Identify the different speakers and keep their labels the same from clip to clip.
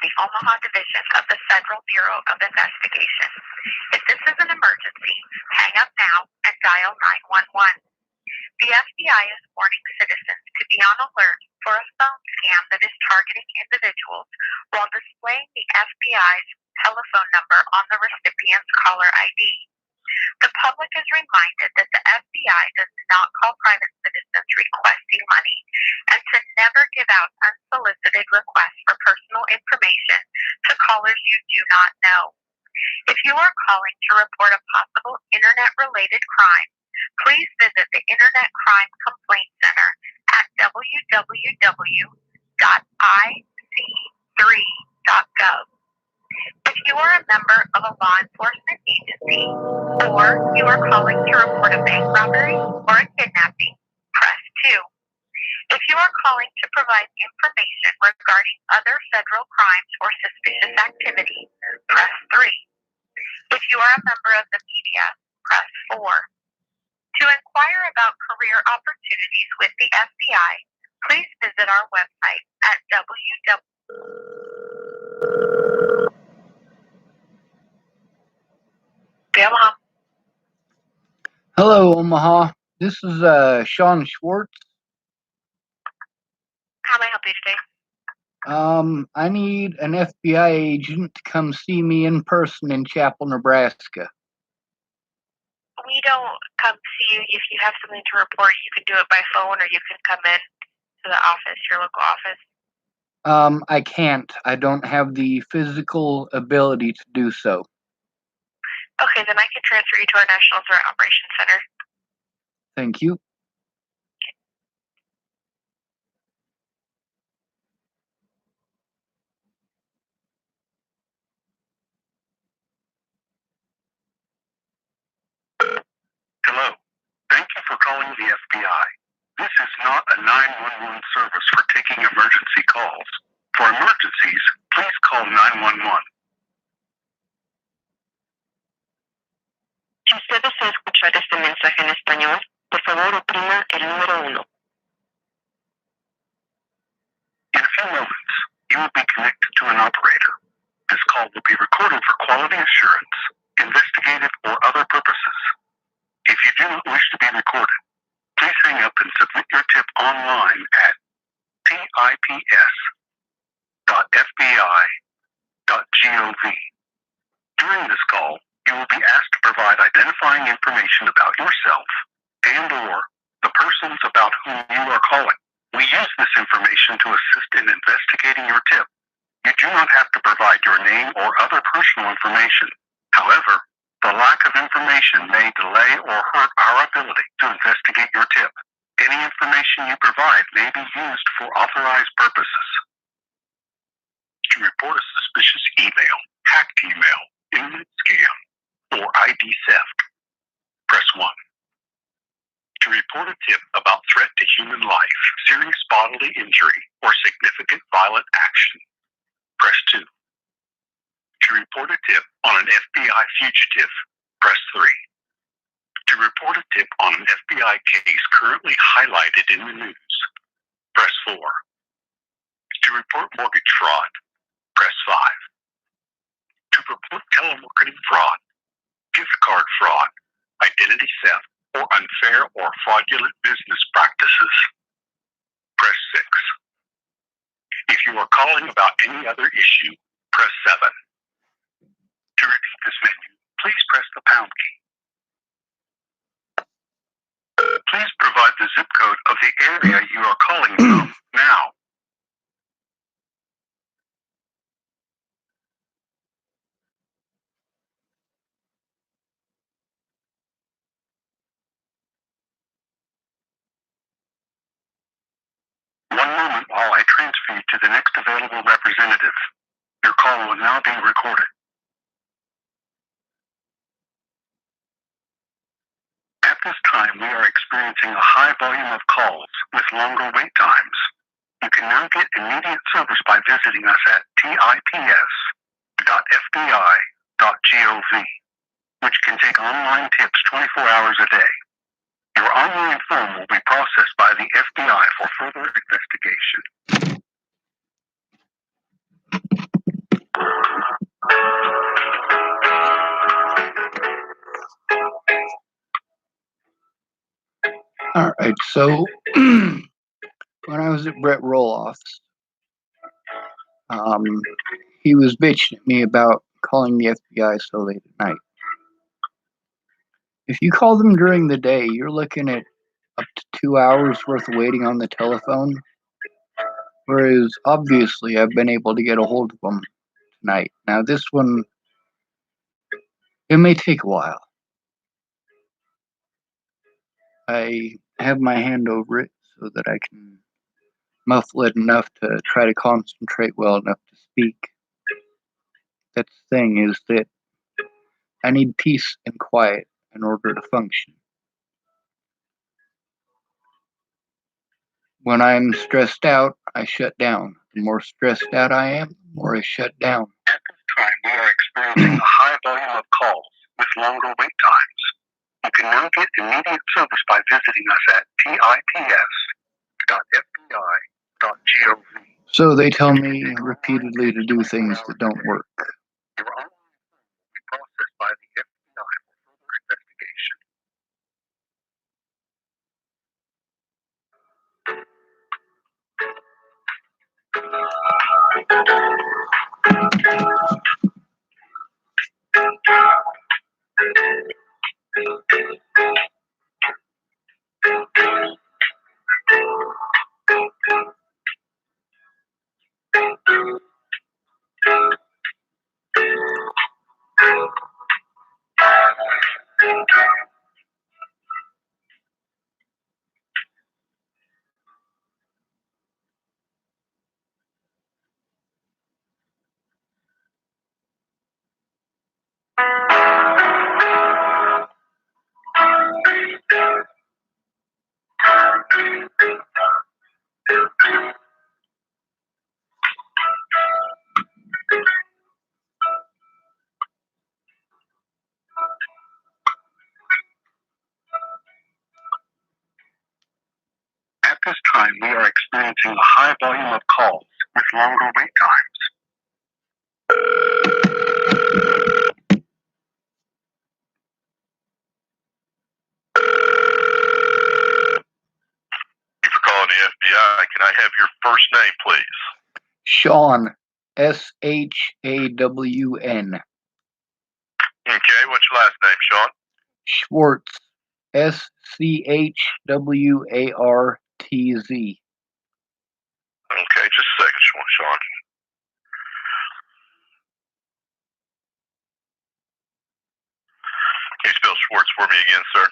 Speaker 1: the Omaha Division of the Federal Bureau of Investigation. If this is an emergency, hang up now and dial 911. The FBI is warning citizens to be on alert for a phone scam that is targeting individuals while displaying the FBI's telephone number on the recipient's caller ID. The public is reminded that the FBI does not call private citizens requesting money and to never give out unsolicited requests for personal information to callers you do not know. If you are calling to report a possible internet-related crime, please visit the Internet Crime Complaint Center at www.ic3.gov. If you are a member of a law enforcement agency or you are calling to report a bank robbery or a kidnapping, press 2. If you are calling to provide information regarding other federal crimes or suspicious activity, press 3. If you are a member of the media, press 4. To inquire about career opportunities with the FBI, please visit our website at Omaha.
Speaker 2: Hello, Omaha. This is Sean Schwartz.
Speaker 1: How may I help you today?
Speaker 2: I need an FBI agent to come see me in person in Chapel, Nebraska.
Speaker 1: We don't come see you. If you have something to report, you can do it by phone or you can come in to the office, your local office.
Speaker 2: I can't. I don't have the physical ability to do so.
Speaker 1: Okay, then I can transfer you to our National Threat Operations Center.
Speaker 2: Thank you.
Speaker 3: Hello. Thank you for calling the FBI. This is not a 911 service for taking emergency calls. For emergencies, please call 911.
Speaker 1: Si usted desea escuchar este mensaje en español, por favor oprima el número 1.
Speaker 3: In a few moments, you will be connected to an operator. This call will be recorded for quality assurance, investigative, or other purposes. If you do not wish to be recorded, please hang up and submit your tip online at tips.fbi.gov. During this call, you will be asked to provide identifying information about yourself and/or the persons about whom you are calling. We use this information to assist in investigating your tip. You do not have to provide your name or other personal information. However, the lack of information may delay or hurt our ability to investigate your tip. Any information you provide may be used for authorized purposes. To report a suspicious email, hacked email, internet scam, or ID theft, press 1. To report a tip about threat to human life, serious bodily injury, or significant violent action, press 2. To report a tip on an FBI fugitive, press 3. To report a tip on an FBI case currently highlighted in the news, press 4. To report mortgage fraud, press 5. To report telemarketing fraud, gift card fraud, identity theft, or unfair or fraudulent business practices, press 6. If you are calling about any other issue, press 7. To repeat this menu, please press the pound key. Please provide the zip code of the area you are calling from now. One moment while I transfer you to the next available representative. Your call will now be recorded. At this time, we are experiencing a high volume of calls with longer wait times. You can now get immediate service by visiting us at tips.fbi.gov, which can take online tips 24 hours a day. Your online form will be processed by the FBI for further investigation.
Speaker 2: All right, so when I was at Brett Roloff's, he was bitching at me about calling the FBI so late at night. If you call them during the day, you're looking at up to 2 hours worth of waiting on the telephone. Whereas obviously I've been able to get a hold of them tonight. Now this one, it may take a while. I have my hand over it so that I can muffle it enough to try to concentrate well enough to speak. That's the thing, is that I need peace and quiet in order to function. When I'm stressed out, I shut down. The more stressed out I am, the more I shut down.
Speaker 3: At this time, we are experiencing a high volume of calls with longer wait times. You can now get immediate service by visiting us at tips.fbi.gov.
Speaker 2: So they tell me repeatedly to do things that don't work.
Speaker 3: Your online will be processed by the FBI for further investigation. At this time, we are experiencing a high volume of calls with longer wait times. Thank you for calling the FBI. Can I have your first name, please?
Speaker 2: Sean, SHAWN.
Speaker 3: Okay, what's your last name, Sean?
Speaker 2: Schwartz, SCHWARTZ.
Speaker 3: Okay, just a second, Sean. Can you spell Schwartz for me again, sir?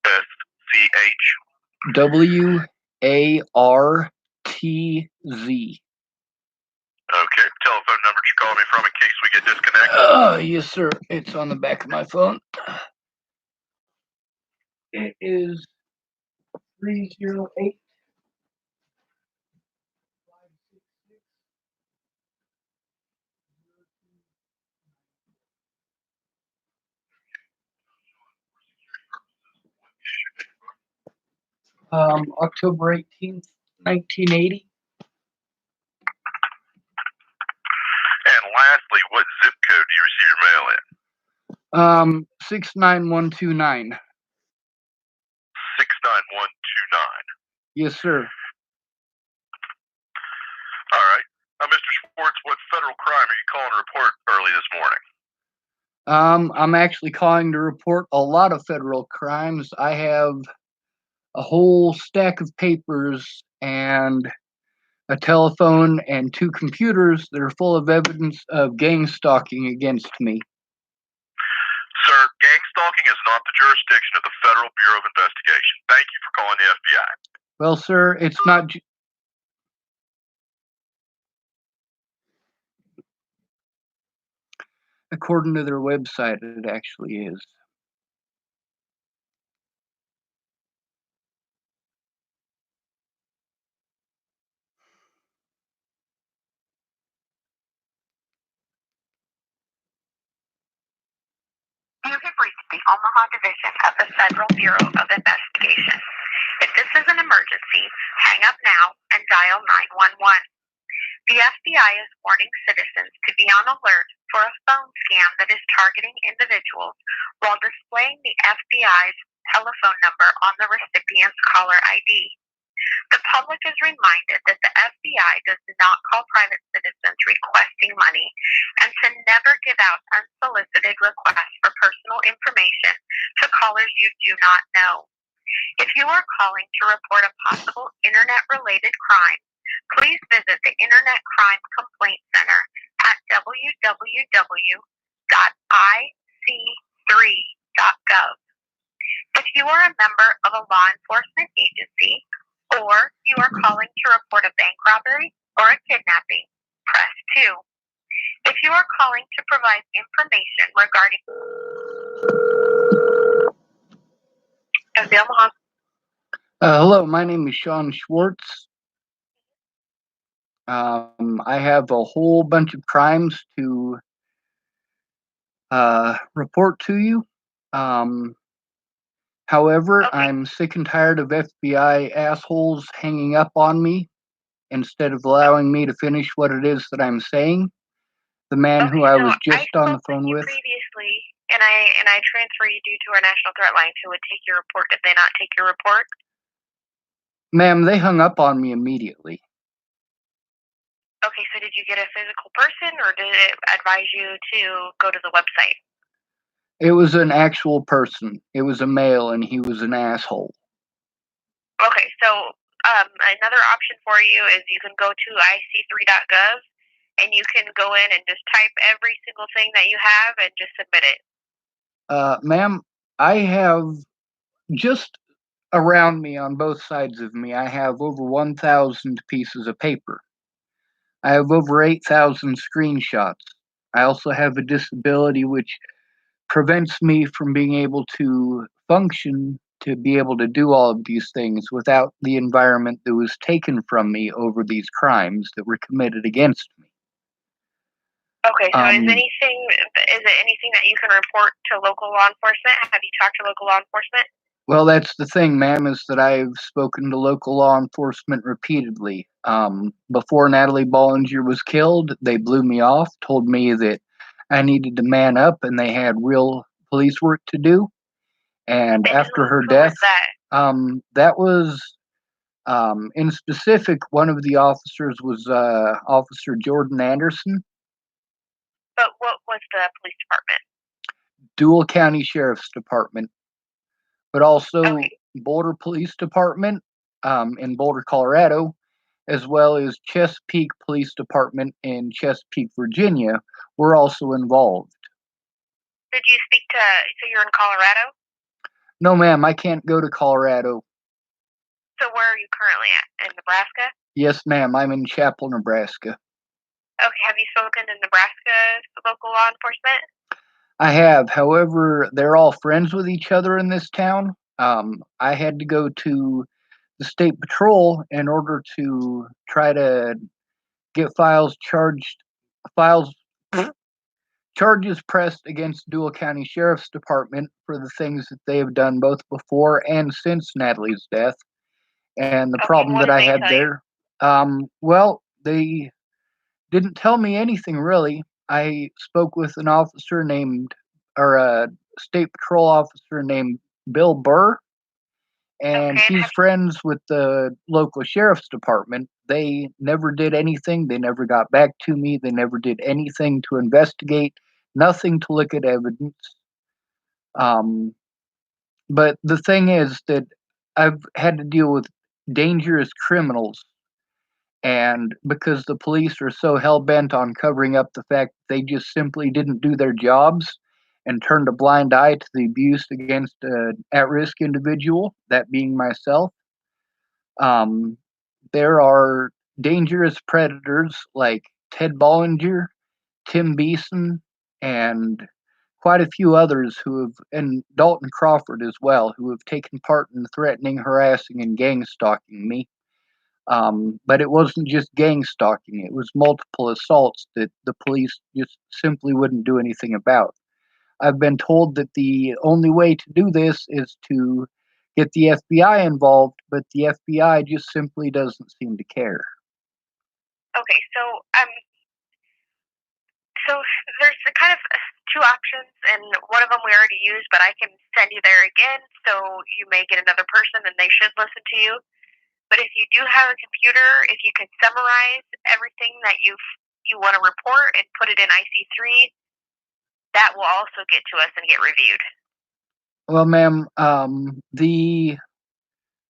Speaker 3: SCH.
Speaker 2: WARTZ.
Speaker 3: Okay, telephone number you're calling me from in case we get disconnected.
Speaker 2: Yes, sir. It's on the back of my phone. It is 308. October 18th, 1980.
Speaker 3: And lastly, what zip code do you receive your mail in?
Speaker 2: 69129.
Speaker 3: 69129.
Speaker 2: Yes, sir.
Speaker 3: All right. Mr. Schwartz, what federal crime are you calling to report early this morning?
Speaker 2: I'm actually calling to report a lot of federal crimes. I have a whole stack of papers and a telephone and 2 computers that are full of evidence of gang stalking against me.
Speaker 3: Sir, gang stalking is not the jurisdiction of the Federal Bureau of Investigation. Thank you for calling the FBI.
Speaker 2: Well, sir, it's not. According to their website, it actually is.
Speaker 1: You have reached the Omaha Division of the Federal Bureau of Investigation. If this is an emergency, hang up now and dial 911. The FBI is warning citizens to be on alert for a phone scam that is targeting individuals while displaying the FBI's telephone number on the recipient's caller ID. The public is reminded that the FBI does not call private citizens requesting money and to never give out unsolicited requests for personal information to callers you do not know. If you are calling to report a possible internet-related crime, please visit the Internet Crime Complaint Center at www.ic3.gov. If you are a member of a law enforcement agency or you are calling to report a bank robbery or a kidnapping, press 2. If you are calling to provide information regarding
Speaker 2: Hello, my name is Sean Schwartz. I have a whole bunch of crimes to report to you. However,
Speaker 1: Okay.
Speaker 2: I'm sick and tired of FBI assholes hanging up on me instead of allowing me to finish what it is that I'm saying. The man who I was just on the phone with
Speaker 1: previously, and I transfer you due to our national threat line who would take your report. Did they not take your report?
Speaker 2: Ma'am, they hung up on me immediately.
Speaker 1: Okay, so did you get a physical person or did it advise you to go to the website?
Speaker 2: It was an actual person. It was a male, and he was an asshole.
Speaker 1: Okay, so another option for you is you can go to ic3.gov and you can go in and just type every single thing that you have and just submit it.
Speaker 2: Ma'am, I have just around me on both sides of me, I have over 1,000 pieces of paper. I have over 8,000 screenshots. I also have a disability which prevents me from being able to function to be able to do all of these things without the environment that was taken from me over these crimes that were committed against me.
Speaker 1: Okay, so is it anything that you can report to local law enforcement? Have you talked to local law enforcement?
Speaker 2: Well, that's the thing, ma'am, is that I've spoken to local law enforcement repeatedly. Before Natalie Bollinger was killed, they blew me off, told me that I needed to man up and they had real police work to do. And after her death, that was, in specific, one of the officers was Officer Jordan Anderson.
Speaker 1: But what was the police department?
Speaker 2: Dual County Sheriff's Department. But also
Speaker 1: Okay.
Speaker 2: Boulder Police Department in Boulder, Colorado, as well as Chesapeake Police Department in Chesapeake, Virginia, were also involved.
Speaker 1: Did you speak to, so you're in Colorado?
Speaker 2: No, ma'am, I can't go to Colorado.
Speaker 1: So where are you currently at? In Nebraska?
Speaker 2: Yes, ma'am, I'm in Chapel, Nebraska.
Speaker 1: Okay, have you spoken to Nebraska local law enforcement?
Speaker 2: I have. However, they're all friends with each other in this town. I had to go to the state patrol in order to try to get charges pressed against Dual County Sheriff's Department for the things that they have done both before and since Natalie's death. And the problem that I had there, well, they didn't tell me anything really. I spoke with an officer or a state patrol officer named Bill Burr, and he's friends with the local sheriff's department. They never did anything. They never got back to me. They never did anything to investigate, nothing to look at evidence. But the thing is that I've had to deal with dangerous criminals, and because the police are so hell-bent on covering up the fact that they just simply didn't do their jobs and turned a blind eye to the abuse against an at-risk individual, that being myself, there are dangerous predators like Ted Bollinger, Tim Beeson, and quite a few others and Dalton Crawford as well, who have taken part in threatening, harassing, and gang stalking me. But it wasn't just gang stalking, it was multiple assaults that the police just simply wouldn't do anything about. I've been told that the only way to do this is to get the FBI involved, but the FBI just simply doesn't seem to care.
Speaker 1: Okay, so So there's kind of two options, and one of them we already used, but I can send you there again, so you may get another person, and they should listen to you. But if you do have a computer, if you can summarize everything that you want to report and put it in IC3, that will also get to us and get reviewed.
Speaker 2: Well, ma'am, the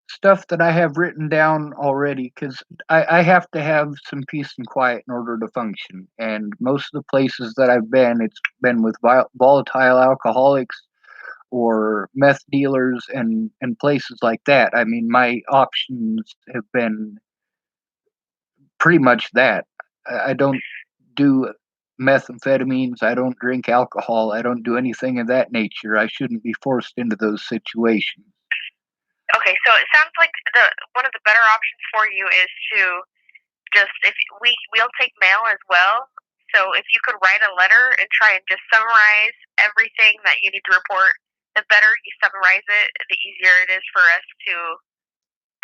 Speaker 2: stuff that I have written down already, because I have to have some peace and quiet in order to function. And most of the places that I've been, it's been with volatile alcoholics or meth dealers and places like that. I mean, my options have been pretty much that. I don't do methamphetamines. I don't drink alcohol. I don't do anything of that nature. I shouldn't be forced into those situations.
Speaker 1: Okay, so it sounds like one of the better options for you is to just, if we'll take mail as well. So if you could write a letter and try and just summarize everything that you need to report, the better you summarize it, the easier it is for us to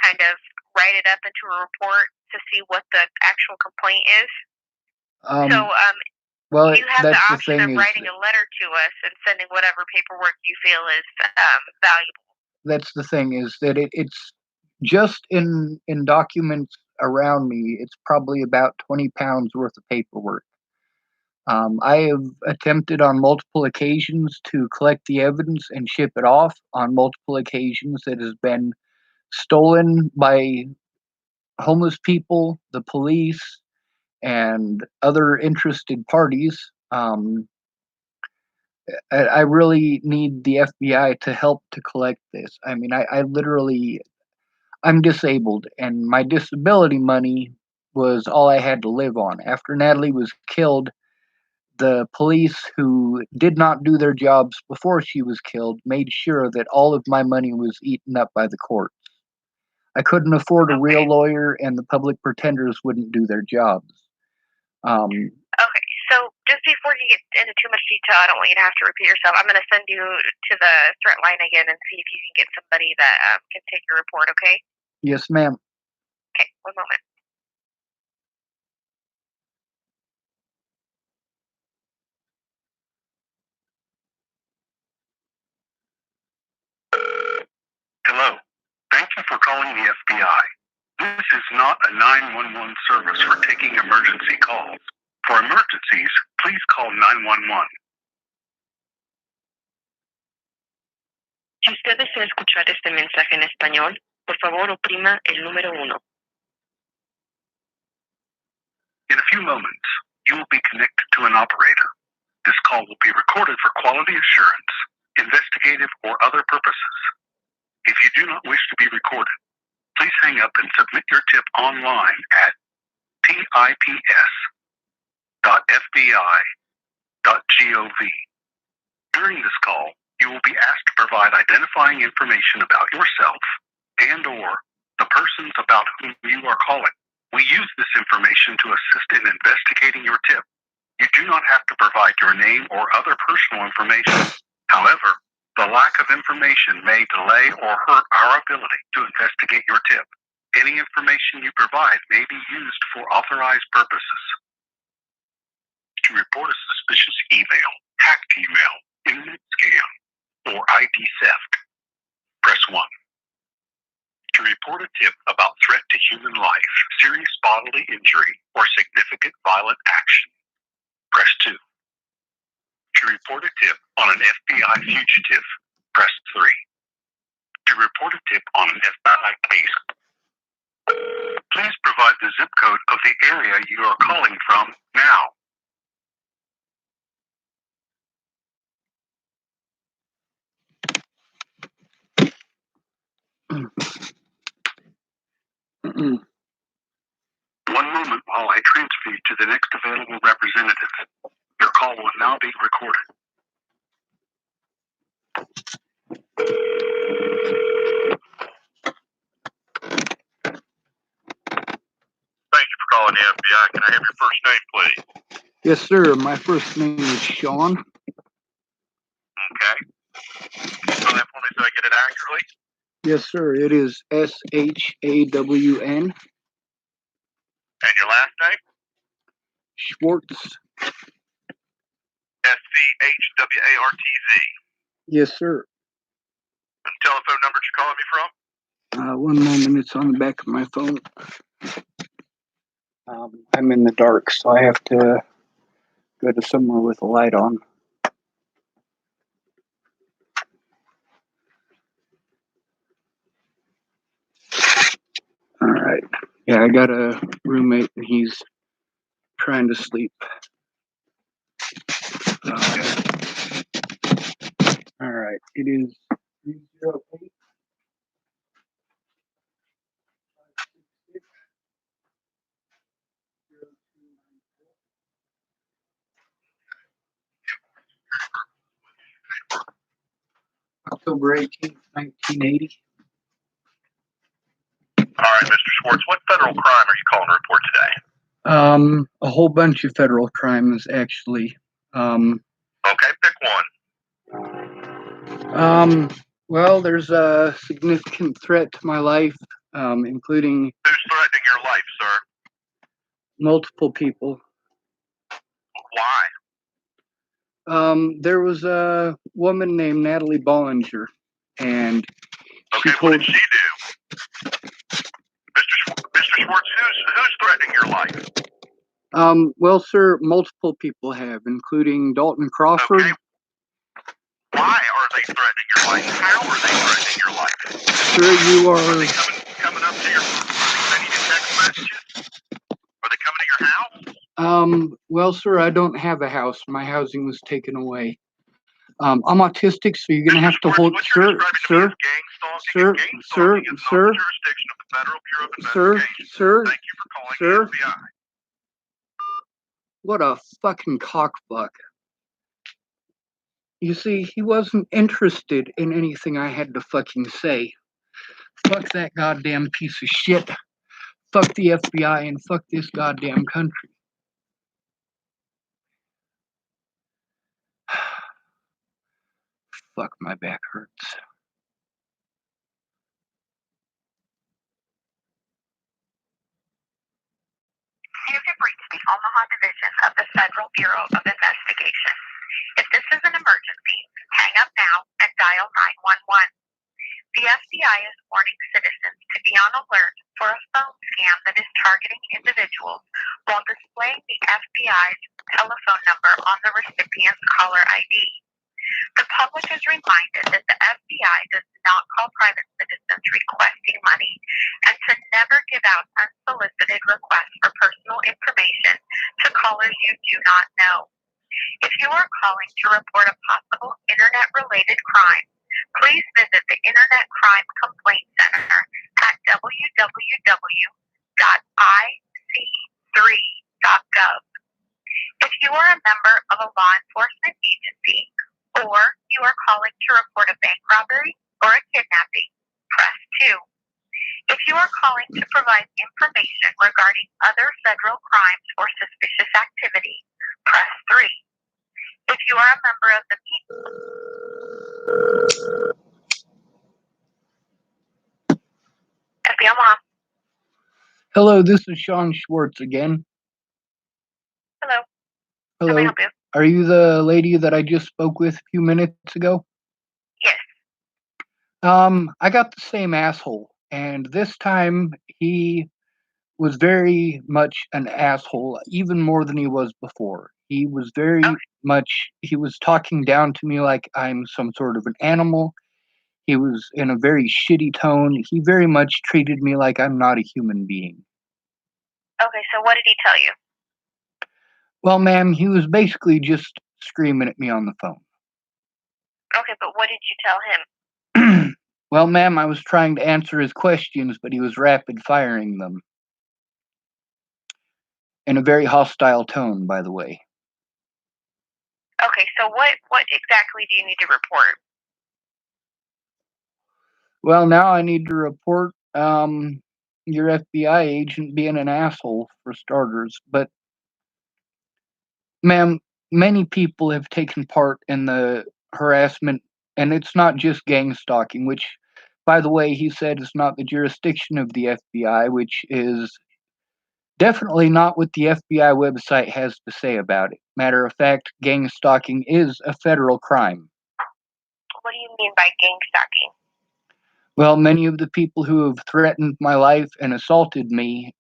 Speaker 1: kind of write it up into a report to see what the actual complaint is.
Speaker 2: Well,
Speaker 1: you have the
Speaker 2: that's
Speaker 1: option of writing a letter to us and sending whatever paperwork you feel is valuable.
Speaker 2: That's the thing, is that it's just in documents around me, it's probably about 20 pounds worth of paperwork. I have attempted on multiple occasions to collect the evidence and ship it off. On multiple occasions, it has been stolen by homeless people, the police, and other interested parties. I really need the FBI to help to collect this. I mean, I'm disabled, and my disability money was all I had to live on. After Natalie was killed, the police, who did not do their jobs before she was killed, made sure that all of my money was eaten up by the courts. I couldn't afford a real lawyer, and the public pretenders wouldn't do their jobs.
Speaker 1: Okay, so just before you get into too much detail, I don't want you to have to repeat yourself. I'm going to send you to the threat line again and see if you can get somebody that can take your report, okay?
Speaker 2: Yes, ma'am.
Speaker 1: Okay, one moment.
Speaker 3: Hello. Thank you for calling the FBI. This is not a 911 service for taking emergency calls. For emergencies, please call 911.
Speaker 4: Si usted desea escuchar este mensaje en español, por favor oprima el número 1.
Speaker 3: In a few moments, you will be connected to an operator. This call will be recorded for quality assurance, investigative, or other purposes. If you do not wish to be recorded, please hang up and submit your tip online at tips.fbi.gov. During this call, you will be asked to provide identifying information about yourself and/or the persons about whom you are calling. We use this information to assist in investigating your tip. You do not have to provide your name or other personal information. However, the lack of information may delay or hurt our ability to investigate your tip. Any information you provide may be used for authorized purposes. To report a suspicious email, hacked email, internet scam, or ID theft, press 1. To report a tip about threat to human life, serious bodily injury, or significant violent action, press 2. To report a tip on an FBI fugitive, press 3. To report a tip on an FBI case, please provide the zip code of the area you are calling from now. One moment while I transfer you to the next available representative. Your call will now be recorded. Thank you for calling the FBI. Can I have your first name, please?
Speaker 2: Yes, sir. My first name is Sean.
Speaker 3: Okay. Can you spell that for me so I get it accurately?
Speaker 2: Yes, sir. It is SHAWN.
Speaker 3: And your last name?
Speaker 2: Schwartz.
Speaker 3: CHWARTZ.
Speaker 2: Yes, sir.
Speaker 3: The telephone number you're calling me from?
Speaker 2: 1 moment, it's on the back of my phone. I'm in the dark, so I have to go to somewhere with a light on. All right. Yeah, I got a roommate, and he's trying to sleep. All right. It is 308. October 18th, 1980.
Speaker 3: All right, Mr. Schwartz, what federal crime are you calling to report today?
Speaker 2: A whole bunch of federal crimes, actually.
Speaker 3: Okay, pick one.
Speaker 2: Well, there's a significant threat to my life, including
Speaker 3: Who's threatening your life, sir?
Speaker 2: multiple people.
Speaker 3: Why?
Speaker 2: There was a woman named Natalie Bollinger, and
Speaker 3: Okay, what did she do? Mr. Schwartz, who's threatening your life?
Speaker 2: Well, sir, multiple people have, including Dalton Crawford.
Speaker 3: Okay. Why are they threatening your life? How are they threatening your life?
Speaker 2: Sir, you
Speaker 3: Are
Speaker 2: are.
Speaker 3: they coming up to your? Are they sending you text messages? Are they coming to your house?
Speaker 2: Well, sir, I don't have a house. My housing was taken away. I'm autistic, so you're gonna have to hold, sir,
Speaker 3: Jurisdiction of the Federal Bureau of Investigation.
Speaker 2: sir.
Speaker 3: Thank you for calling
Speaker 2: Sir.
Speaker 3: the FBI.
Speaker 2: What a fucking cockfuck. You see, he wasn't interested in anything I had to fucking say. Fuck that goddamn piece of shit. Fuck the FBI and fuck this goddamn country. Fuck, my back hurts.
Speaker 1: You have reached the Omaha Division of the Federal Bureau of Investigation. If this is an emergency, hang up now and dial 911. The FBI is warning citizens to be on alert for a phone scam that is targeting individuals while displaying the FBI's telephone number on the recipient's caller ID. The public is reminded that the FBI does not call private citizens requesting money and to never give out unsolicited requests for personal information to callers you do not know. If you are calling to report a possible internet-related crime, please visit the Internet Crime Complaint Center at www.ic3.gov. If you are a member of a law enforcement agency or you are calling to report a bank robbery or a kidnapping, press 2. If you are calling to provide information regarding other federal crimes or suspicious activity, press 3. If you are a member of the FBI Omaha.
Speaker 2: Hello, this is Sean Schwartz again.
Speaker 1: Hello.
Speaker 2: Hello.
Speaker 1: How may I help you?
Speaker 2: Are you the lady that I just spoke with a few minutes ago?
Speaker 1: Yes.
Speaker 2: I got the same asshole, and this time he was very much an asshole, even more than he was before. He was very much, he was talking down to me like I'm some sort of an animal. He was in a very shitty tone. He very much treated me like I'm not a human being.
Speaker 1: Okay, so what did he tell you?
Speaker 2: Well, ma'am, he was basically just screaming at me on the phone.
Speaker 1: Okay, but what did you tell him?
Speaker 2: Well, ma'am, I was trying to answer his questions, but he was rapid firing them. In a very hostile tone, by the way.
Speaker 1: Okay, so what exactly do you need to report?
Speaker 2: Well, now I need to report your FBI agent being an asshole, for starters. But, ma'am, many people have taken part in the harassment, and it's not just gang stalking, which, by the way, he said is not the jurisdiction of the FBI, which is Definitely not what the FBI website has to say about it. Matter of fact, gang stalking is a federal crime.
Speaker 1: What do you mean by gang stalking?
Speaker 2: Well, many of the people who have threatened my life and assaulted me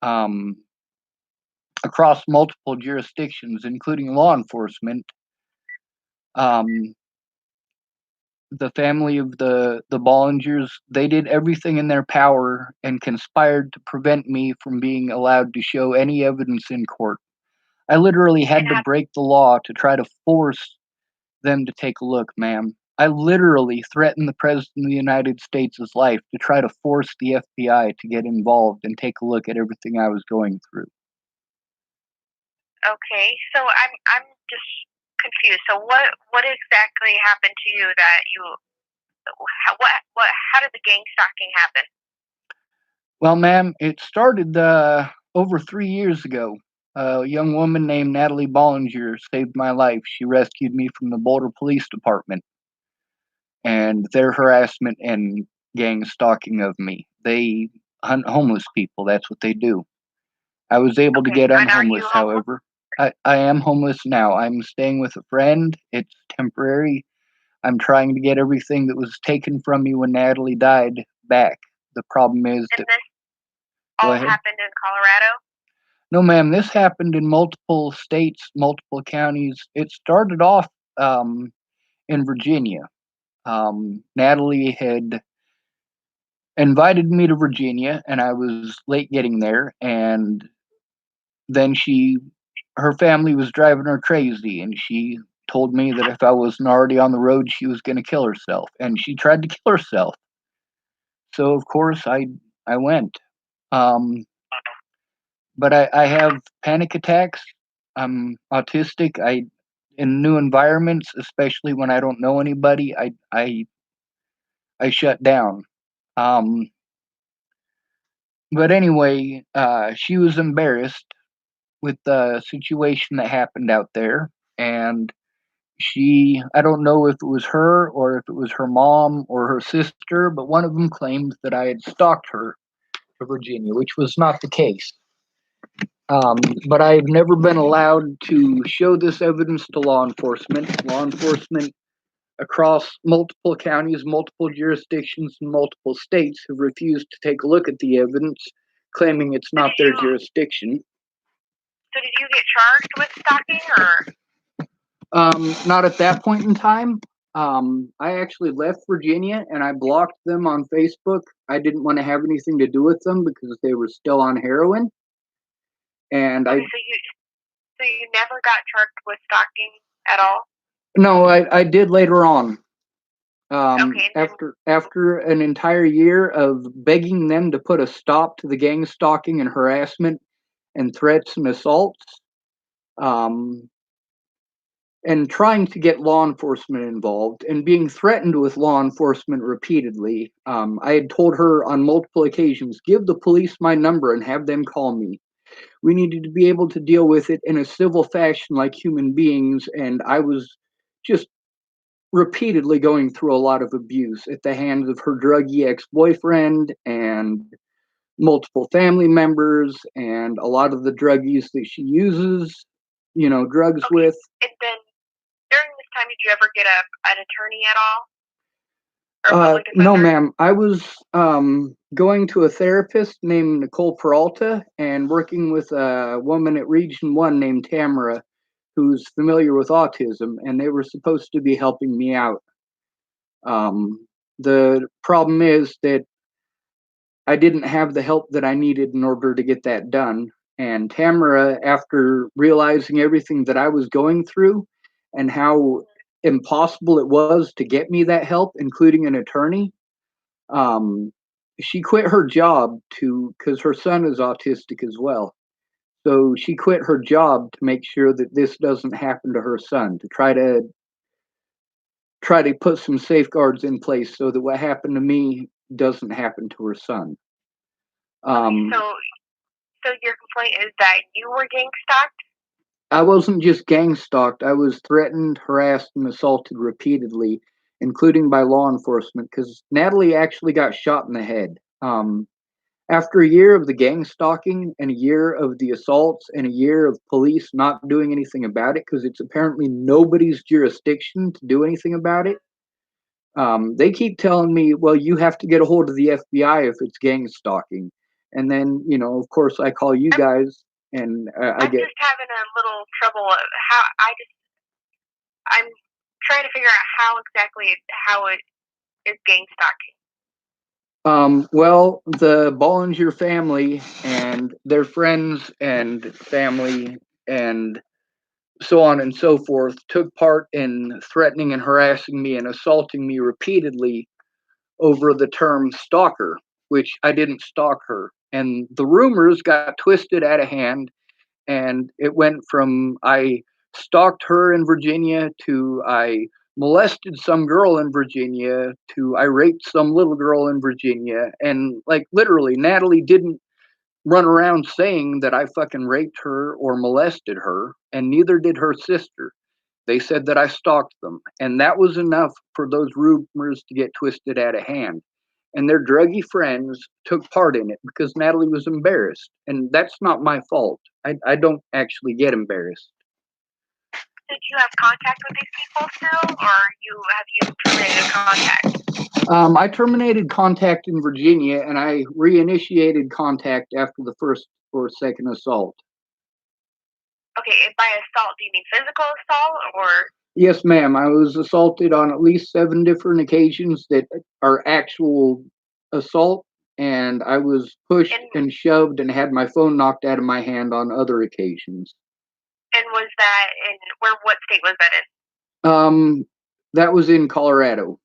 Speaker 2: across multiple jurisdictions, including law enforcement, the family of the Bollingers, they did everything in their power and conspired to prevent me from being allowed to show any evidence in court. I literally had to break the law to try to force them to take a look, ma'am. I literally threatened the President of the United States' life to try to force the FBI to get involved and take a look at everything I was going through.
Speaker 1: Okay, so I'm just confused. So what exactly happened to you that you how did the gang stalking happen?
Speaker 2: Well, ma'am, it started over 3 years ago. A young woman named Natalie Bollinger saved my life. She rescued me from the Boulder Police Department and their harassment and gang stalking of me. They hunt homeless people. That's what they do. I was able to get unhomeless, however. I am homeless now. I'm staying with a friend. It's temporary. I'm trying to get everything that was taken from me when Natalie died back. The problem is
Speaker 1: And
Speaker 2: that
Speaker 1: this all happened in Colorado?
Speaker 2: No, ma'am. This happened in multiple states, multiple counties. It started off in Virginia. Natalie had invited me to Virginia, and I was late getting there. And then her family was driving her crazy, and she told me that if I wasn't already on the road, she was going to kill herself, and she tried to kill herself. So of course I went. But I have panic attacks. I'm autistic. In new environments, especially when I don't know anybody, I shut down. But anyway, she was embarrassed with the situation that happened out there, and I don't know if it was her or if it was her mom or her sister, but one of them claimed that I had stalked her to Virginia, which was not the case. But I've never been allowed to show this evidence to law enforcement. Law enforcement across multiple counties, multiple jurisdictions, and multiple states have refused to take a look at the evidence, claiming it's not their jurisdiction.
Speaker 1: So did you get charged with stalking, or?
Speaker 2: Not at that point in time. I actually left Virginia and I blocked them on Facebook. I didn't want to have anything to do with them because they were still on heroin. And
Speaker 1: so you never got charged with stalking at all?
Speaker 2: No, I did later on.
Speaker 1: Okay.
Speaker 2: After an entire year of begging them to put a stop to the gang stalking and harassment and threats and assaults, and trying to get law enforcement involved and being threatened with law enforcement repeatedly, I had told her on multiple occasions, give the police my number and have them call me. We needed to be able to deal with it in a civil fashion like human beings, and I was just repeatedly going through a lot of abuse at the hands of her druggy ex-boyfriend and multiple family members and a lot of the druggies that she uses, drugs with.
Speaker 1: And then during this time, did you ever get an attorney at all?
Speaker 2: No, ma'am. I was going to a therapist named Nicole Peralta and working with a woman at Region 1 named Tamara, who's familiar with autism, and they were supposed to be helping me out. The problem is that I didn't have the help that I needed in order to get that done. And Tamara, after realizing everything that I was going through and how impossible it was to get me that help, including an attorney, she quit her job because her son is autistic as well. So she quit her job to make sure that this doesn't happen to her son, to try to put some safeguards in place so that what happened to me doesn't happen to her son.
Speaker 1: So your complaint is that you were gang stalked?
Speaker 2: I wasn't just gang stalked. I was threatened, harassed, and assaulted repeatedly, including by law enforcement, because Natalie actually got shot in the head. After a year of the gang stalking and a year of the assaults and a year of police not doing anything about it, because it's apparently nobody's jurisdiction to do anything about it, they keep telling me, well, you have to get a hold of the FBI if it's gang stalking. And then, of course, I call you guys and I
Speaker 1: I'm
Speaker 2: get.
Speaker 1: just having a little trouble. I'm trying to figure out how it is gang stalking.
Speaker 2: Well, the Bollinger family and their friends and family and so on and so forth took part in threatening and harassing me and assaulting me repeatedly over the term stalker, which I didn't stalk her. And the rumors got twisted out of hand, and it went from I stalked her in Virginia to I molested some girl in Virginia to I raped some little girl in Virginia. And like literally, Natalie didn't run around saying that I fucking raped her or molested her, and neither did her sister. They said that I stalked them, and that was enough for those rumors to get twisted out of hand. And their druggy friends took part in it because Natalie was embarrassed, and that's not my fault. I don't actually get embarrassed.
Speaker 1: Did you have contact with these people still, or have you terminated contact?
Speaker 2: I terminated contact in Virginia, and I reinitiated contact after the first or second assault.
Speaker 1: Okay, and by assault, do you mean physical assault or?
Speaker 2: Yes, ma'am. I was assaulted on at least 7 different occasions that are actual assault, and I was pushed and shoved and had my phone knocked out of my hand on other occasions.
Speaker 1: And was that what state was that in?
Speaker 2: That was in Colorado.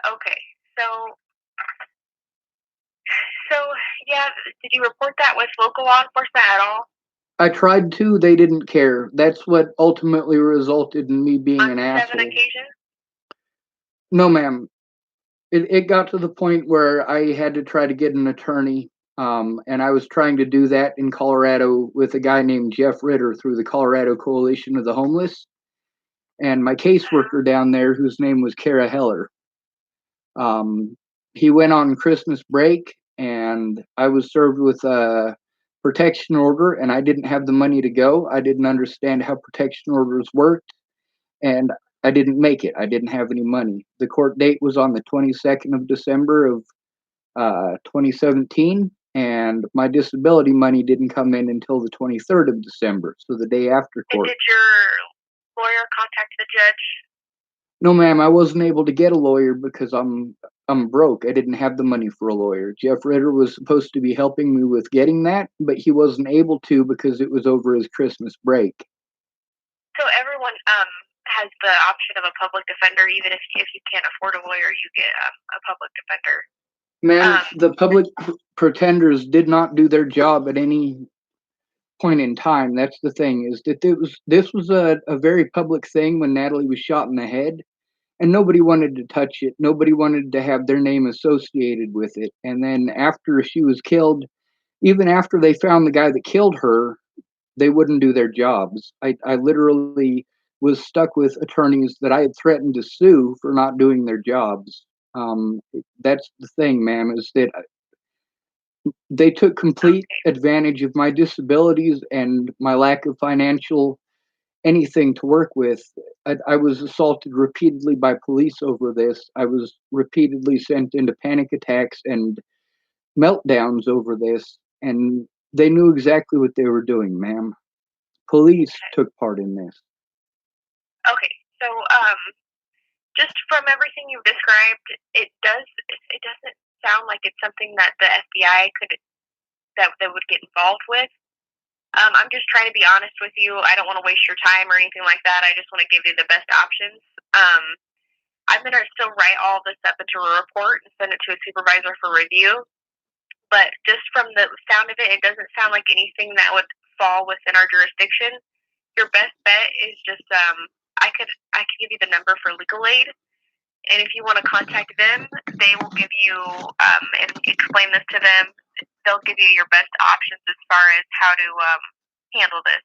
Speaker 1: Okay, so yeah, did you report that with local law enforcement at all?
Speaker 2: I tried to. They didn't care. That's what ultimately resulted in me being an asshole.
Speaker 1: 7 occasions?
Speaker 2: No, ma'am. It got to the point where I had to try to get an attorney, and I was trying to do that in Colorado with a guy named Jeff Ritter through the Colorado Coalition of the Homeless, and my caseworker down there, whose name was Kara Heller. He went on Christmas break, and I was served with a protection order, and I didn't have the money to go. I didn't understand how protection orders worked, and I didn't make it. I didn't have any money. The court date was on the 22nd of December of 2017, and my disability money didn't come in until the 23rd of December, so the day after court.
Speaker 1: And did your lawyer contact the judge?
Speaker 2: No, ma'am, I wasn't able to get a lawyer because I'm broke. I didn't have the money for a lawyer. Jeff Ritter was supposed to be helping me with getting that, but he wasn't able to because it was over his Christmas break.
Speaker 1: So everyone has the option of a public defender, even if you can't afford a lawyer, you get a public defender.
Speaker 2: Ma'am, the public pretenders did not do their job at any point in time. That's the thing, is that this was a very public thing when Natalie was shot in the head, and nobody wanted to touch it. Nobody wanted to have their name associated with it. And then after she was killed, even after they found the guy that killed her, they wouldn't do their jobs. I literally was stuck with attorneys that I had threatened to sue for not doing their jobs. That's the thing, ma'am, is that they took complete advantage of my disabilities and my lack of financial anything to work with. I was assaulted repeatedly by police over this. I was repeatedly sent into panic attacks and meltdowns over this, and they knew exactly what they were doing, ma'am. Police took part in this.
Speaker 1: Okay, so just from everything you've described, it doesn't sound like it's something that the FBI that would get involved with. I'm just trying to be honest with you. I don't want to waste your time or anything like that. I just want to give you the best options. I'm going to still write all this up into a report and send it to a supervisor for review. But just from the sound of it, it doesn't sound like anything that would fall within our jurisdiction. Your best bet is just I could give you the number for legal aid, and if you want to contact them, they will give you and explain this to them. They'll give you your best options as far as how to handle this.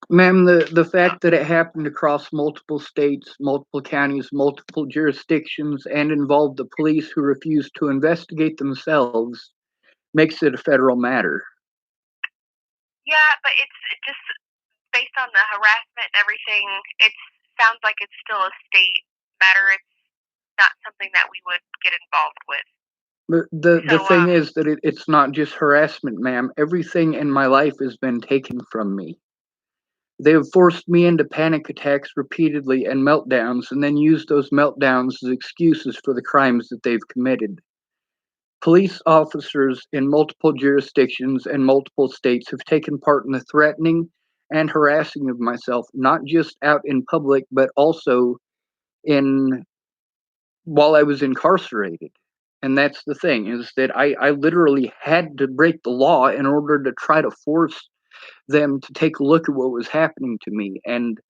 Speaker 2: Ma'am, the fact that it happened across multiple states, multiple counties, multiple jurisdictions, and involved the police who refused to investigate themselves makes it a federal matter.
Speaker 1: Yeah, but it's just based on the harassment and everything. It sounds like it's still a state matter. It's not something that we would get involved with.
Speaker 2: The thing is that it's not just harassment, ma'am. Everything in my life has been taken from me. They have forced me into panic attacks repeatedly and meltdowns, and then used those meltdowns as excuses for the crimes that they've committed. Police officers in multiple jurisdictions and multiple states have taken part in the threatening and harassing of myself, not just out in public, but also in while I was incarcerated. And that's the thing, is that I literally had to break the law in order to try to force them to take a look at what was happening to me. And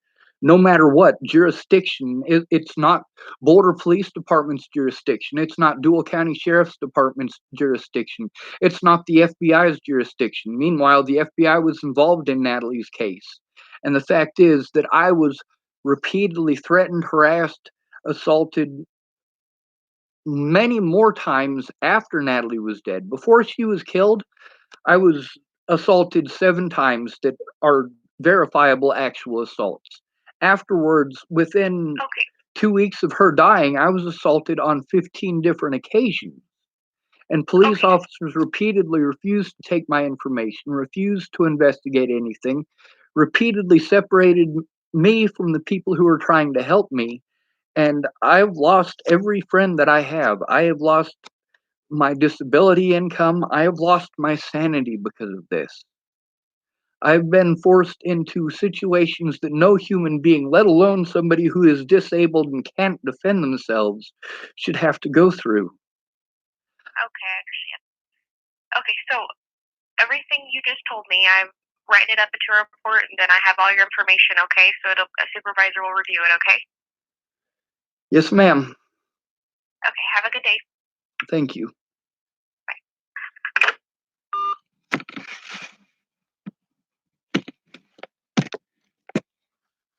Speaker 2: no matter what jurisdiction, it's not Boulder Police Department's jurisdiction, it's not Dual County Sheriff's Department's jurisdiction, it's not the FBI's jurisdiction. Meanwhile, the FBI was involved in Natalie's case. And the fact is that I was repeatedly threatened, harassed, assaulted many more times after Natalie was dead. Before she was killed, I was assaulted 7 times that are verifiable actual assaults. Afterwards, within 2 weeks of her dying, I was assaulted on 15 different occasions. And police officers repeatedly refused to take my information, refused to investigate anything, repeatedly separated me from the people who were trying to help me. And I've lost every friend that I have. I have lost my disability income. I have lost my sanity because of this. I've been forced into situations that no human being, let alone somebody who is disabled and can't defend themselves, should have to go through.
Speaker 1: Okay, I understand. Okay, so everything you just told me, I'm writing it up into a report, and then I have all your information, okay? So a supervisor will review it, okay?
Speaker 2: Yes, ma'am.
Speaker 1: Okay, have a good day.
Speaker 2: Thank you.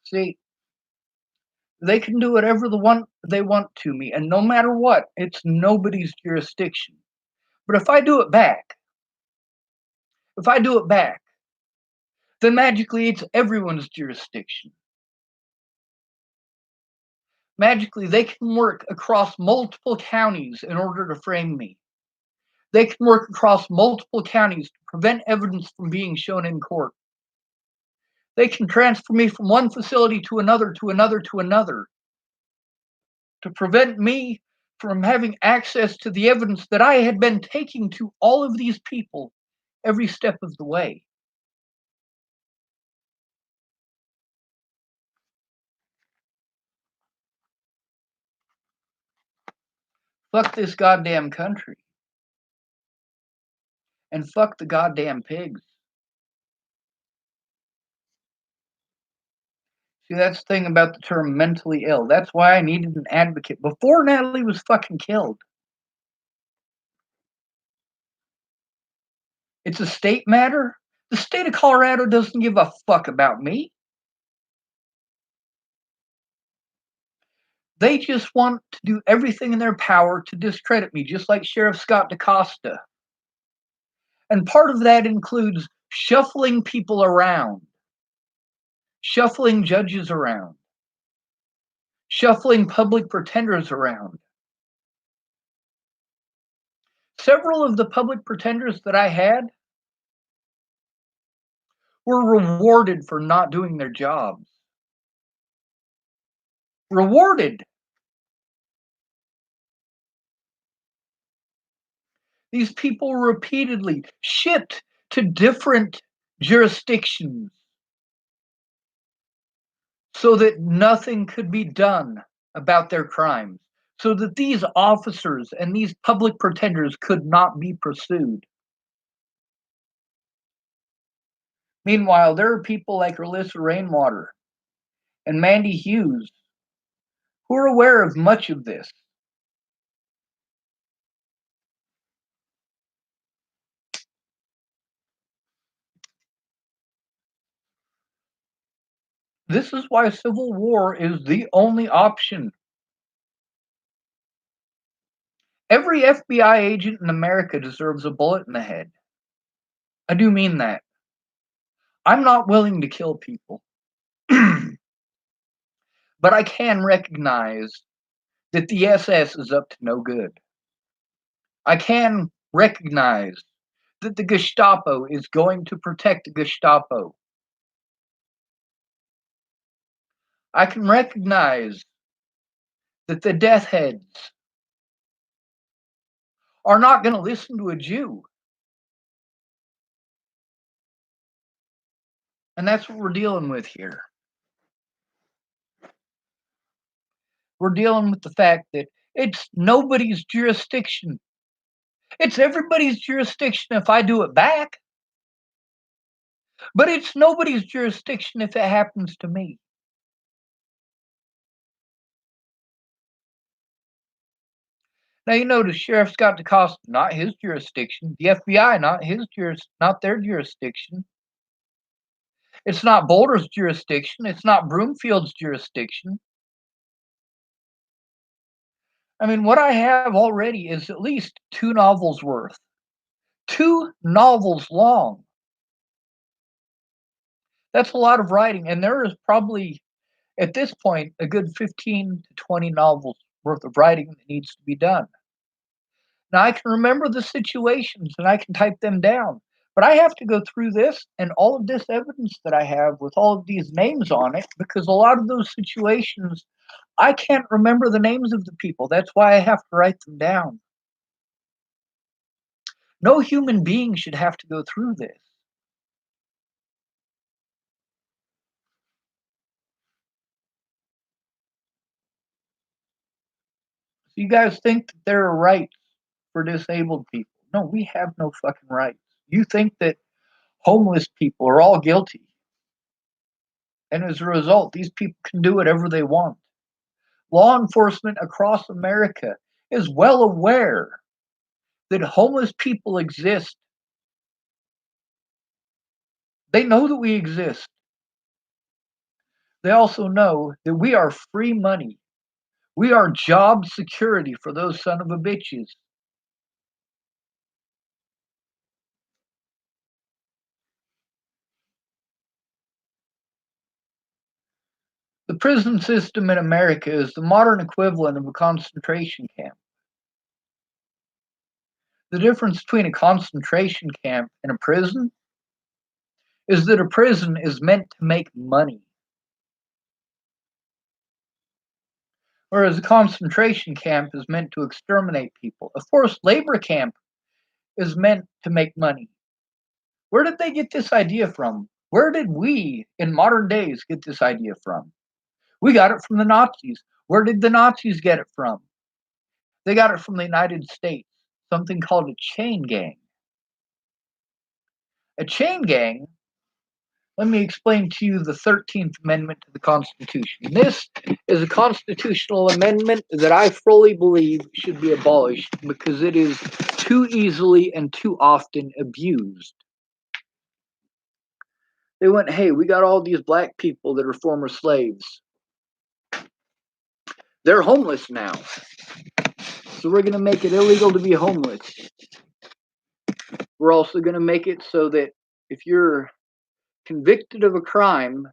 Speaker 2: See, they can do whatever they want to me, and no matter what, it's nobody's jurisdiction. But if I do it back, then magically it's everyone's jurisdiction. Magically, they can work across multiple counties in order to frame me. They can work across multiple counties to prevent evidence from being shown in court. They can transfer me from one facility to another, to another, to another, to prevent me from having access to the evidence that I had been taking to all of these people every step of the way. Fuck this goddamn country. And fuck the goddamn pigs. See, that's the thing about the term mentally ill. That's why I needed an advocate before Natalie was fucking killed. It's a state matter. The state of Colorado doesn't give a fuck about me. They just want to do everything in their power to discredit me, just like Sheriff Scott DaCosta. And part of that includes shuffling people around, shuffling judges around, shuffling public pretenders around. Several of the public pretenders that I had were rewarded for not doing their jobs. Rewarded. These people were repeatedly shipped to different jurisdictions so that nothing could be done about their crimes, so that these officers and these public pretenders could not be pursued. Meanwhile, there are people like Alycia Rainwater and Mandy Hughes who are aware of much of this. This is why civil war is the only option. Every FBI agent in America deserves a bullet in the head. I do mean that. I'm not willing to kill people. But I can recognize that the SS is up to no good. I can recognize that the Gestapo is going to protect the Gestapo. I can recognize that the death heads are not going to listen to a Jew. And that's what we're dealing with here. We're dealing with the fact that it's nobody's jurisdiction. It's everybody's jurisdiction if I do it back. But it's nobody's jurisdiction if it happens to me. Now you notice sheriff's got the cost, not his jurisdiction. The FBI, not their jurisdiction. It's not Boulder's jurisdiction. It's not Broomfield's jurisdiction. I mean, what I have already is at least 2 novels worth. 2 novels long. That's a lot of writing, and there is probably, at this point, a good 15 to 20 novels worth of writing that needs to be done. Now, I can remember the situations and I can type them down, but I have to go through this and all of this evidence that I have with all of these names on it, because a lot of those situations, I can't remember the names of the people. That's why I have to write them down. No human being should have to go through this. So you guys think that there are rights for disabled people? No, we have no fucking rights. You think that homeless people are all guilty. And as a result, these people can do whatever they want. Law enforcement across America is well aware that homeless people exist. They know that we exist. They also know that we are free money. We are job security for those son of a bitches. The prison system in America is the modern equivalent of a concentration camp. The difference between a concentration camp and a prison is that a prison is meant to make money, whereas a concentration camp is meant to exterminate people. A forced labor camp is meant to make money. Where did they get this idea from? Where did we, in modern days, get this idea from? We got it from the Nazis. Where did the Nazis get it from? They got it from the United States, something called a chain gang. A chain gang, let me explain to you the 13th Amendment to the Constitution. This is a constitutional amendment that I fully believe should be abolished because it is too easily and too often abused. They went, hey, we got all these black people that are former slaves. They're homeless now. So we're going to make it illegal to be homeless. We're also going to make it so that if you're convicted of a crime,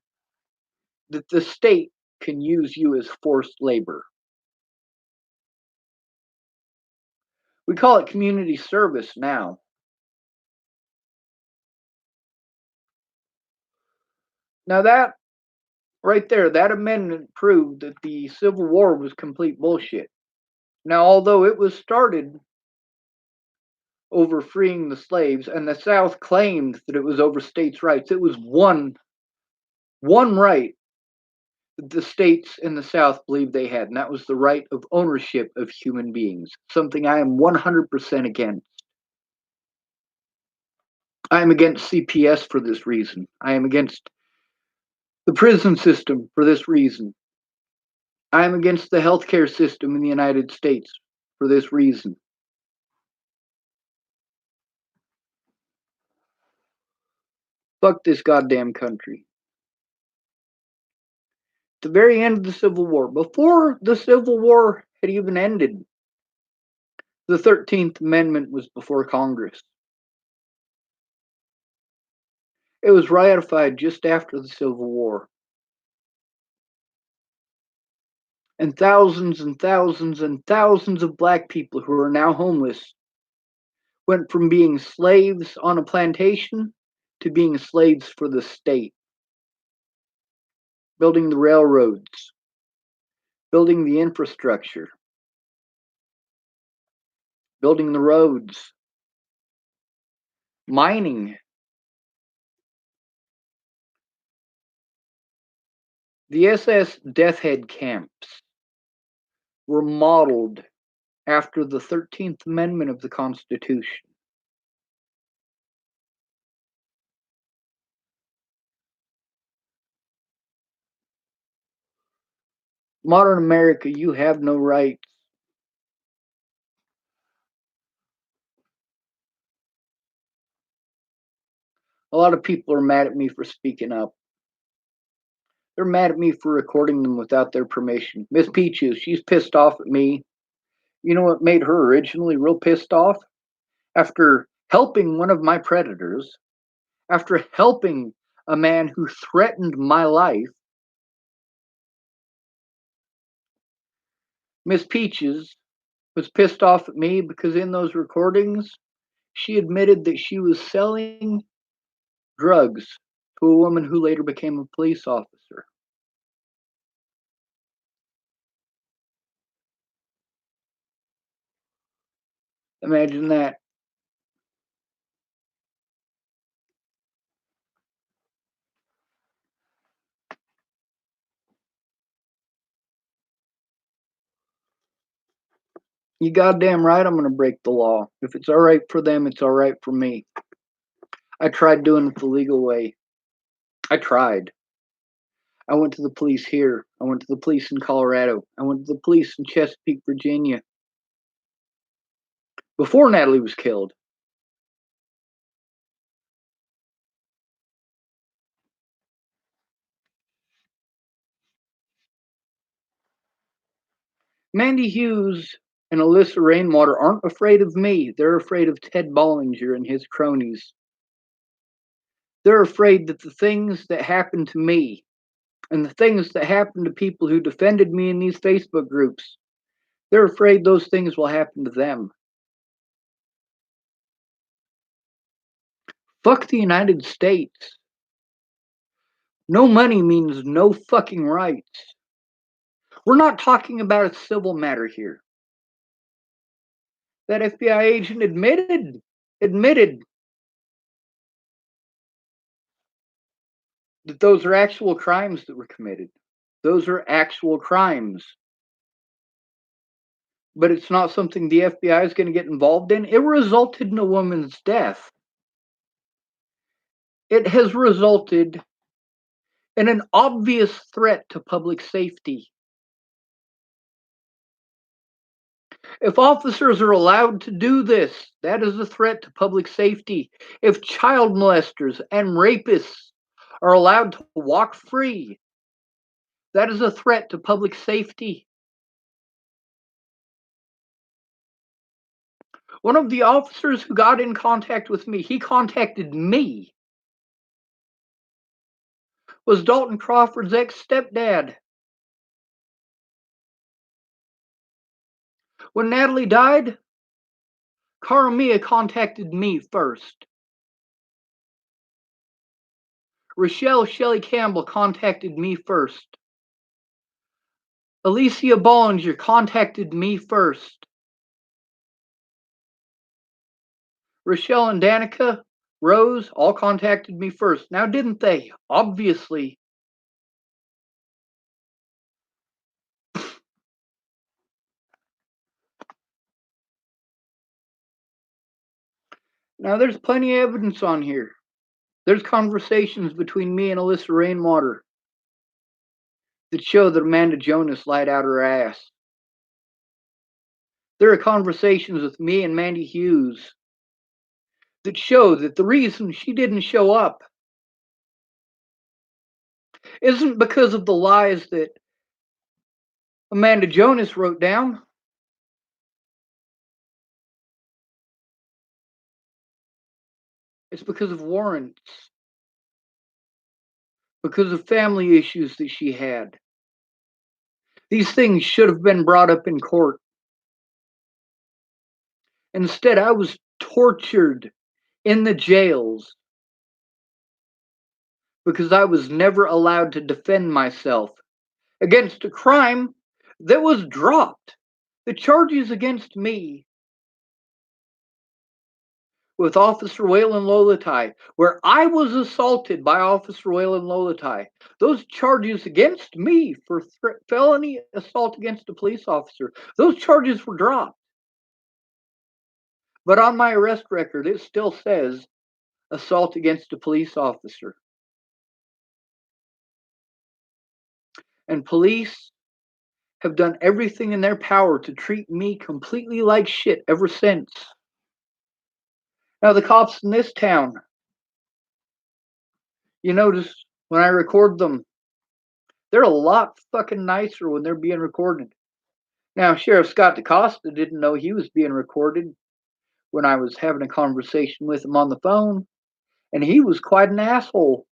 Speaker 2: that the state can use you as forced labor. We call it community service now. Now that right there, that amendment proved that the Civil War was complete bullshit. Now, although it was started over freeing the slaves, and the South claimed that it was over states' rights, it was one right that the states in the South believed they had, and that was the right of ownership of human beings, something I am 100% against. I am against CPS for this reason. I am against the prison system for this reason. I am against the healthcare system in the United States for this reason. Fuck this goddamn country. At the very end of the Civil War, before the Civil War had even ended, The 13th Amendment was before Congress. It was ratified just after the Civil War. And thousands and thousands and thousands of black people who are now homeless went from being slaves on a plantation to being slaves for the state. Building the railroads, building the infrastructure, building the roads, mining. The SS Death Head camps were modeled after the 13th Amendment of the Constitution. Modern America, you have no rights. A lot of people are mad at me for speaking up. They're mad at me for recording them without their permission. Miss Peaches, she's pissed off at me. You know what made her originally real pissed off? After helping one of my predators, after helping a man who threatened my life, Miss Peaches was pissed off at me because in those recordings, she admitted that she was selling drugs to a woman who later became a police officer. Imagine that. You goddamn right I'm gonna break the law. If it's all right for them, it's all right for me. I tried doing it the legal way. I tried. I went to the police here. I went to the police in Colorado. I went to the police in Chesapeake, Virginia. Before Natalie was killed. Mandy Hughes and Alyssa Rainwater aren't afraid of me. They're afraid of Ted Bollinger and his cronies. They're afraid that the things that happened to me and the things that happened to people who defended me in these Facebook groups, they're afraid those things will happen to them. Fuck the United States. No money means no fucking rights. We're not talking about a civil matter here. That FBI agent admitted that those are actual crimes that were committed. Those are actual crimes. But it's not something the FBI is going to get involved in. It resulted in a woman's death. It has resulted in an obvious threat to public safety. If officers are allowed to do this, that is a threat to public safety. If child molesters and rapists are allowed to walk free, that is a threat to public safety. One of the officers who got in contact with me, he contacted me, was Dalton Crawford's ex-stepdad. When Natalie died, Caramia contacted me first. Rochelle Shelley Campbell contacted me first. Alycia Bollinger contacted me first. Rochelle and Danica, Rose, all contacted me first. Now, didn't they? Obviously. Now, there's plenty of evidence on here. There's conversations between me and Alyssa Rainwater that show that Amanda Jonas lied out her ass. There are conversations with me and Mandy Hughes that show that the reason she didn't show up isn't because of the lies that Amanda Jonas wrote down. It's because of warrants, because of family issues that she had. These things should have been brought up in court. Instead, I was tortured in the jails because I was never allowed to defend myself against a crime that was dropped. The charges against me with Officer Waylon Lolatai, where I was assaulted by Officer Waylon Lolatai, those charges against me for felony assault against a police officer, those charges were dropped. But on my arrest record, it still says assault against a police officer. And police have done everything in their power to treat me completely like shit ever since. Now, the cops in this town, you notice when I record them, they're a lot fucking nicer when they're being recorded. Now, Sheriff Scott DaCosta didn't know he was being recorded when I was having a conversation with him on the phone, and he was quite an asshole.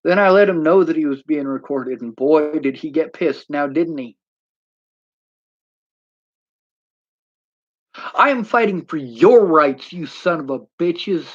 Speaker 2: Then I let him know that he was being recorded, and boy, did he get pissed now, didn't he? I am fighting for your rights, you son of a bitches.